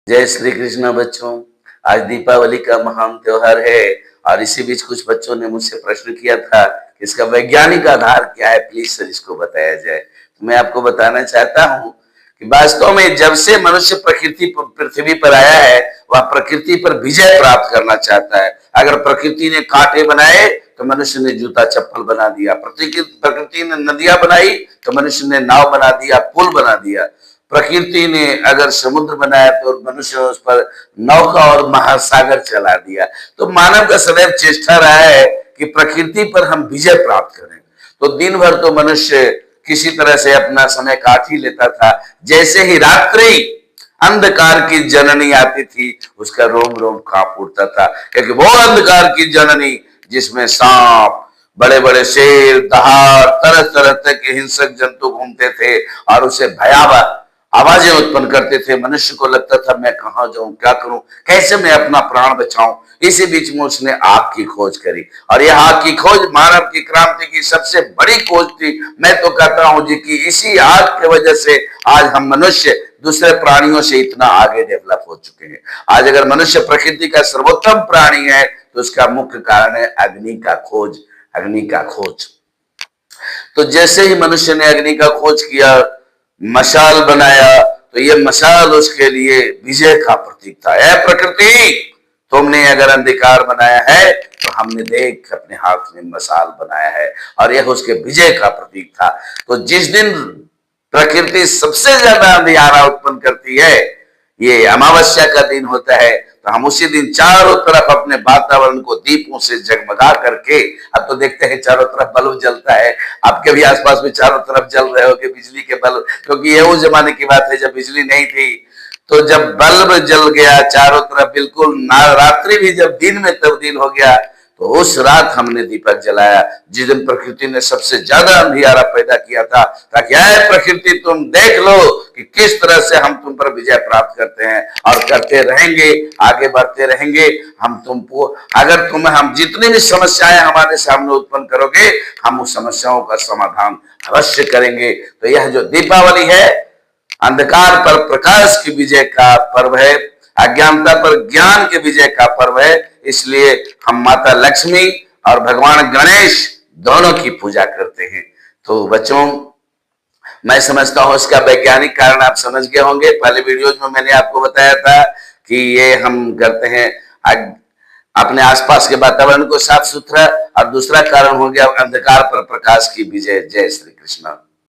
जय श्री कृष्ण बच्चों। आज दीपावली का महान त्योहार है और इसी बीच कुछ बच्चों ने मुझसे प्रश्न किया था कि इसका वैज्ञानिक आधार क्या है, प्लीज सर इसको बताया जाए। तो मैं आपको बताना चाहता हूं कि वास्तव में जब से मनुष्य पृथ्वी पर आया है वह प्रकृति पर विजय प्राप्त करना चाहता है। अगर प्रकृति ने कांटे बनाए तो मनुष्य ने जूता चप्पल बना दिया, प्रकृति ने नदियां बनाई तो मनुष्य ने नाव बना दिया, पुल बना दिया। प्रकृति ने अगर समुद्र बनाया तो मनुष्य उस पर नौका और महासागर चला दिया। तो मानव का सदैव चेष्टा रहा है कि प्रकृति पर हम विजय प्राप्त करें। तो दिन भर तो मनुष्य किसी तरह से अपना समय काट ही लेता था। जैसे ही रात्रि अंधकार की जननी आती थी उसका रोम रोम कांप उठता था, क्योंकि वो अंधकार की जननी जिसमें सांप, बड़े बड़े शेर, दहाड़, तरह तरह के हिंसक जंतु घूमते थे और उसे भयावह आवाजें उत्पन्न करते थे। मनुष्य को लगता था मैं कहां जाऊं, क्या करूं, कैसे मैं अपना प्राण बचाऊं। इसी बीच में उसने आग की खोज करी और यह आग की खोज मानव की क्रांति की सबसे बड़ी खोज थी। मैं तो कहता हूं जी कि इसी आग की वजह से आज हम मनुष्य दूसरे प्राणियों से इतना आगे डेवलप हो चुके हैं। आज अगर मनुष्य प्रकृति का सर्वोत्तम प्राणी है तो उसका मुख्य कारण है अग्नि का खोज, अग्नि का खोज। तो जैसे ही मनुष्य ने अग्नि का खोज किया, मशाल बनाया, तो ये मशाल उसके लिए विजय का प्रतीक था। ऐ प्रकृति, तुमने अगर अंधकार बनाया है तो हमने देख अपने हाथ में मशाल बनाया है, और यह उसके विजय का प्रतीक था। तो जिस दिन प्रकृति सबसे ज्यादा अंधियारा उत्पन्न करती है, ये अमावस्या का दिन होता है, तो हम उसी दिन चारों तरफ अपने वातावरण को दीपों से जगमगा करके, अब तो देखते हैं चारों तरफ बल्ब जलता है, आपके भी आसपास में चारों तरफ जल रहे होंगे बिजली के बल्ब, क्योंकि ये उस जमाने की बात है जब बिजली नहीं थी। तो जब बल्ब जल गया चारों तरफ, बिल्कुल रात्रि भी जब दिन में तब्दील हो गया, तो उस रात हमने दीपक जलाया जिस दिन प्रकृति ने सबसे ज्यादा अंधियारा पैदा किया था, ताकि आए प्रकृति तुम देख लो कि किस तरह से हम तुम पर विजय प्राप्त करते हैं और करते रहेंगे, आगे बढ़ते रहेंगे। हम तुमको अगर हम जितनी भी समस्याएं हमारे सामने उत्पन्न करोगे, हम उस समस्याओं का समाधान अवश्य करेंगे। तो यह जो दीपावली है अंधकार पर प्रकाश की विजय का पर्व है, अज्ञानता पर ज्ञान के विजय का पर्व है। इसलिए हम माता लक्ष्मी और भगवान गणेश दोनों की पूजा करते हैं। तो बच्चों, मैं समझता हूं इसका वैज्ञानिक कारण आप समझ गए होंगे। पहले वीडियोज में मैंने आपको बताया था कि ये हम करते हैं अपने आसपास के वातावरण को साफ सुथरा, और दूसरा कारण हो गया अंधकार पर प्रकाश की विजय। जय श्री कृष्ण।